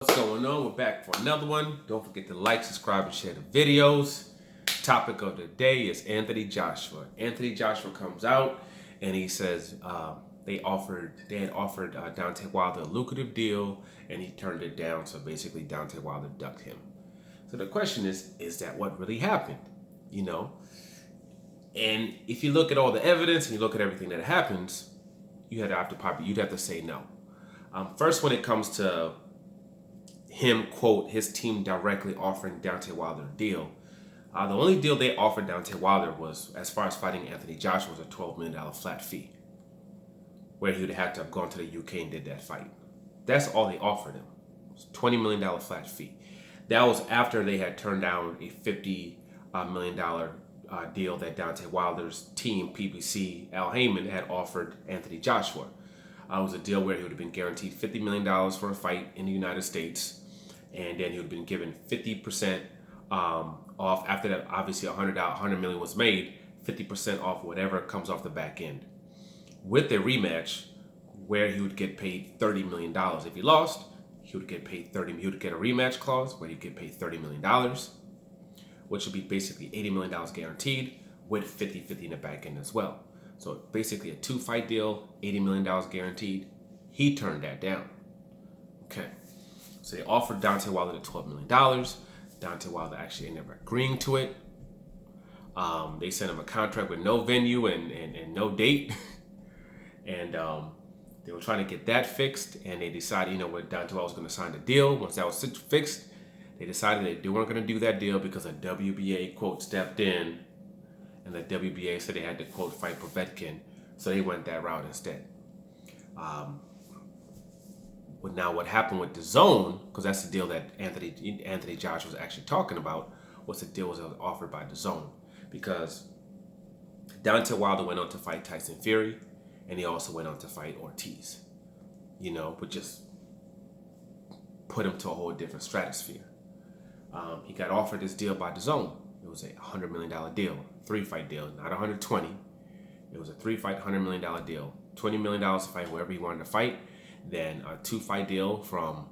What's going on? We're back for another one. Don't forget to like, subscribe, and share the videos. Topic of the day is Anthony Joshua. Anthony Joshua comes out and he says they had offered Deontay Wilder a lucrative deal and he turned it down. So basically, Deontay Wilder ducked him. So the question is that what really happened? You know, and if you look at all the evidence and you look at everything that happens, you'd have to say no. First, when it comes to him, quote, his team directly offering Deontay Wilder a deal. The only deal they offered Deontay Wilder was, as far as fighting Anthony Joshua, was a $12 million flat fee, where he would have had to have gone to the UK and did that fight. That's all they offered him. It was a $20 million flat fee. That was after they had turned down a $50 million deal that Deontay Wilder's team, PBC, Al Heyman, had offered Anthony Joshua. It was a deal where he would have been guaranteed $50 million for a fight in the United States, and then he would have been given 50% off. After that, obviously $100 million was made, 50% off whatever comes off the back end. With a rematch, where he would get paid $30 million. If he lost, he would get paid He would get a rematch clause where he'd get paid $30 million, which would be basically $80 million guaranteed with 50-50 in the back end as well. So basically a 2-fight deal, $80 million guaranteed. He turned that down. Okay. So they offered Deontay Wilder the $12 million. Deontay Wilder actually ended up agreeing to it. They sent him a contract with no venue and no date. And they were trying to get that fixed. And they decided, Deontay Wilder was going to sign the deal. Once that was fixed, they decided they weren't going to do that deal because a WBA, quote, stepped in. And the WBA said they had to, quote, fight Povetkin. So they went that route instead. But now what happened with DAZN, because that's the deal that Anthony Joshua was actually talking about, was the deal was offered by DAZN. Because Deontay Wilder went on to fight Tyson Fury, and he also went on to fight Ortiz. But just put him to a whole different stratosphere. He got offered this deal by DAZN. It was a $100 million deal, 3-fight deal, not 120. It was a 3-fight, $100 million deal. $20 million to fight whoever he wanted to fight. Then a 2-fight deal for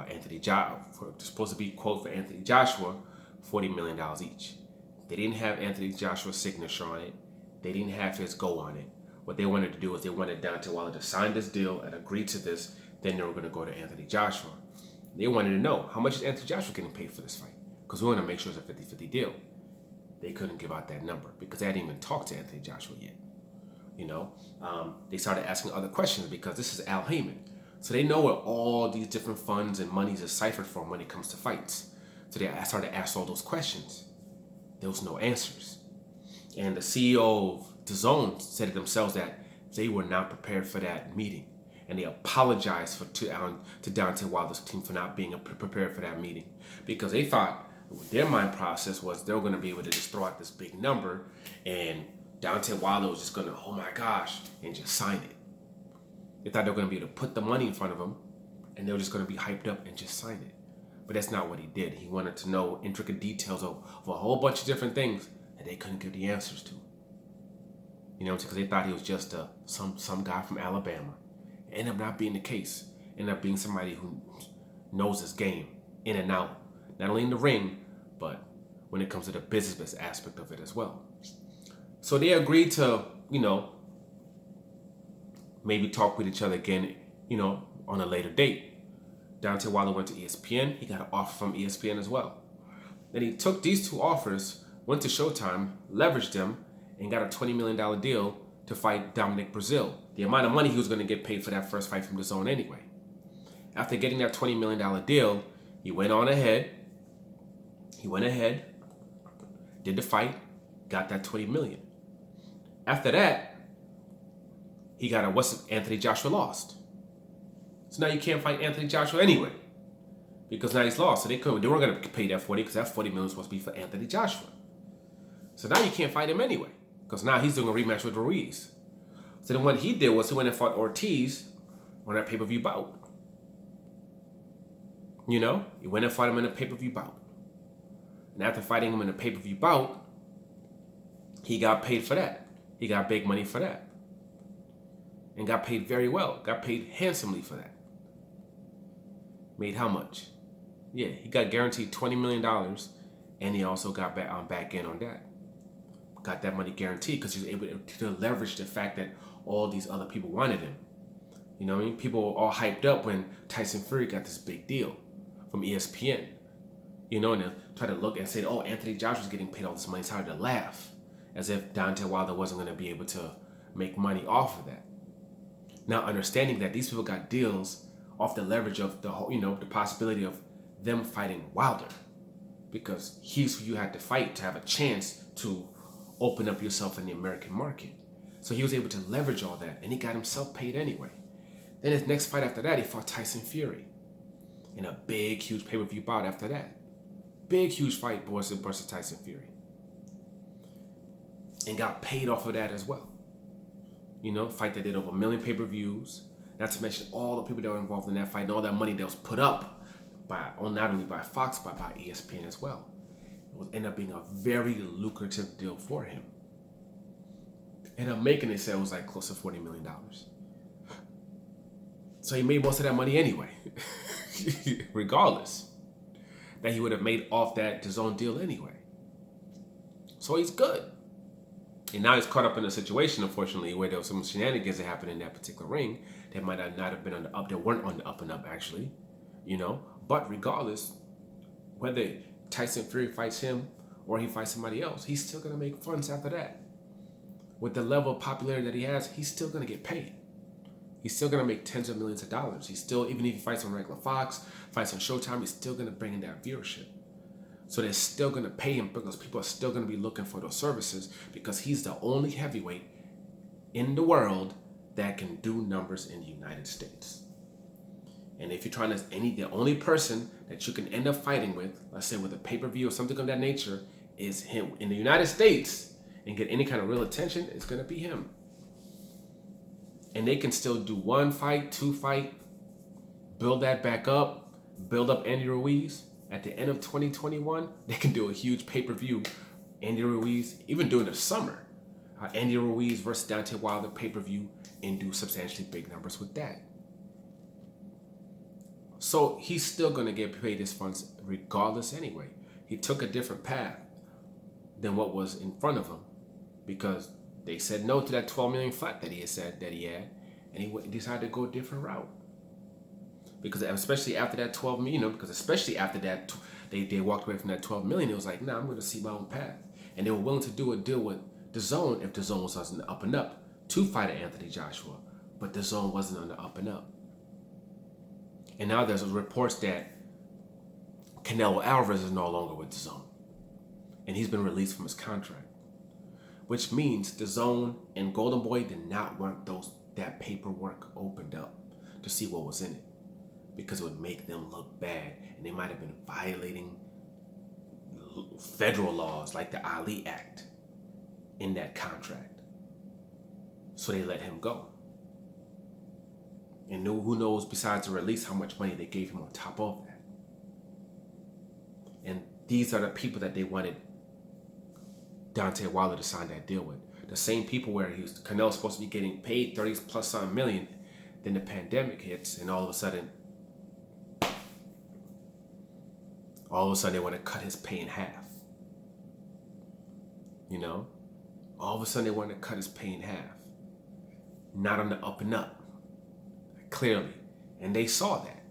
Anthony Joshua, supposed to be, quote, for Anthony Joshua, $40 million each. They didn't have Anthony Joshua's signature on it. They didn't have his go on it. What they wanted to do is they wanted Deontay Wilder to sign this deal and agree to this. Then they were going to go to Anthony Joshua. They wanted to know, how much is Anthony Joshua getting paid for this fight? Because we want to make sure it's a 50-50 deal. They couldn't give out that number because they hadn't even talked to Anthony Joshua yet. They started asking other questions because this is Al Heyman. So they know where all these different funds and monies are ciphered from when it comes to fights. So they started to ask all those questions. There was no answers. And the CEO of DAZN said it themselves that they were not prepared for that meeting. And they apologized to Deontay Wilder's team for not being prepared for that meeting. Because they thought their mind process was they were going to be able to just throw out this big number and Deontay Wilder was just going to, oh my gosh, and just sign it. They thought they were going to be able to put the money in front of him and they were just going to be hyped up and just sign it. But that's not what he did. He wanted to know intricate details of a whole bunch of different things that they couldn't give the answers to. Because they thought he was just some guy from Alabama. It ended up not being the case. It ended up being somebody who knows his game in and out. Not only in the ring, but when it comes to the business aspect of it as well. So they agreed to, maybe talk with each other again, on a later date. Deontay Wilder went to ESPN. He got an offer from ESPN as well. Then he took these 2 offers, went to Showtime, leveraged them, and got a $20 million deal to fight Dominic Brazil. The amount of money he was going to get paid for that first fight from DAZN anyway. After getting that $20 million deal, he went ahead, did the fight, got that $20 million. After that, he got Anthony Joshua lost. So now you can't fight Anthony Joshua anyway. Because now he's lost. So they weren't going to pay that 40 because that $40 million was supposed to be for Anthony Joshua. So now you can't fight him anyway. Because now he's doing a rematch with Ruiz. So then what he did was he went and fought Ortiz on that pay-per-view bout. He went and fought him in a pay-per-view bout. And after fighting him in a pay-per-view bout, he got paid for that. He got big money for that. And got paid very well. Got paid handsomely for that. made how much? Yeah, he got guaranteed $20 million, and he also got back in on that. Got that money guaranteed because he was able to leverage the fact that all these other people wanted him. You know what I mean? People were all hyped up when Tyson Fury got this big deal from ESPN. You know, and they try to look and say, oh, Anthony Joshua's getting paid all this money. It's hard to laugh, as if Deontay Wilder wasn't going to be able to make money off of that. Now, understanding that these people got deals off the leverage of the whole, the possibility of them fighting Wilder, because he's who you had to fight to have a chance to open up yourself in the American market. So he was able to leverage all that, and he got himself paid anyway. Then his next fight after that, he fought Tyson Fury in a big, huge pay-per-view bout after that. Big, huge fight versus Tyson Fury. And got paid off of that as well. Fight that did over 1 million pay-per-views. Not to mention all the people that were involved in that fight and all that money that was put up not only by Fox, but by ESPN as well. It would end up being a very lucrative deal for him. And I'm making it say it was like close to $40 million. So he made most of that money anyway, regardless, that he would have made off that DAZN deal anyway. So he's good. And now he's caught up in a situation, unfortunately, where there was some shenanigans that happened in that particular ring that might not have been on the up, that weren't on the up and up, actually, But regardless, whether Tyson Fury fights him or he fights somebody else, he's still going to make funds after that. With the level of popularity that he has, he's still going to get paid. He's still going to make tens of millions of dollars. He's still, even if he fights on regular Fox, fights on Showtime, he's still going to bring in that viewership. So they're still going to pay him because people are still going to be looking for those services because he's the only heavyweight in the world that can do numbers in the United States. And if you're trying to, the only person that you can end up fighting with, let's say with a pay-per-view or something of that nature, is him in the United States and get any kind of real attention, it's going to be him. And they can still do 1 fight, 2 fight, build that back up, build up Andy Ruiz. At the end of 2021, they can do a huge pay-per-view. Andy Ruiz, even during the summer, Andy Ruiz versus Deontay Wilder pay-per-view, and do substantially big numbers with that. So he's still going to get paid his funds regardless anyway. He took a different path than what was in front of him because they said no to that 12 million flat that he had said that he had, and he decided to go a different route. Because especially after that 12 million, because especially after that, they walked away from that 12 million, it was like, nah, I'm going to see my own path. And they were willing to do a deal with DAZN if DAZN was on the up and up to fight Anthony Joshua, but DAZN wasn't on the up and up. And now there's reports that Canelo Alvarez is no longer with DAZN, and he's been released from his contract, which means DAZN and Golden Boy did not want that paperwork opened up to see what was in it, because it would make them look bad, and they might have been violating federal laws like the Ali Act in that contract. So they let him go. And who knows, besides the release, how much money they gave him on top of that. And these are the people that they wanted Deontay Wilder to sign that deal with. The same people where Canelo's supposed to be getting paid 30 plus some million, then the pandemic hits, and all of a sudden they want to cut his pay in half. All of a sudden they want to cut his pay in half. Not on the up and up. Clearly. And they saw that.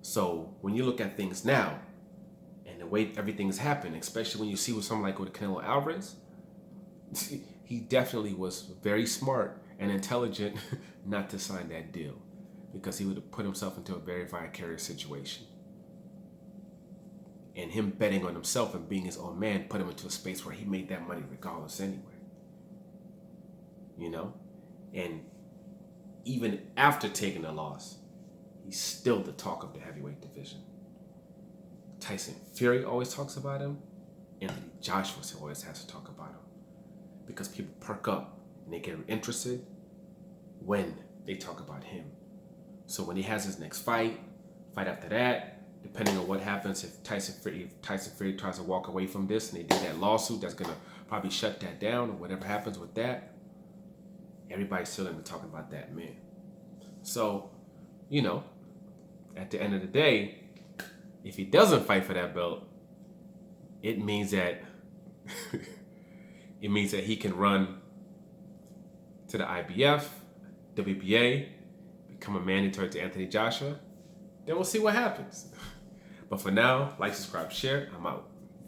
So when you look at things now, and the way everything's happened, especially when you see with someone like with Canelo Alvarez, he definitely was very smart and intelligent not to sign that deal, because he would have put himself into a very vicarious situation. And him betting on himself and being his own man put him into a space where he made that money regardless anyway. And even after taking the loss, he's still the talk of the heavyweight division. Tyson Fury always talks about him. Anthony Joshua always has to talk about him, because people perk up and they get interested when they talk about him. So when he has his next fight after that, depending on what happens, if Tyson Fury tries to walk away from this and they do that lawsuit, that's going to probably shut that down, or whatever happens with that, everybody's still going to be talking about that man. So, you know, at the end of the day, if he doesn't fight for that belt, it means that he can run to the IBF, WBA, become a mandatory to Anthony Joshua. Then we'll see what happens. But for now, like, subscribe, share. I'm out.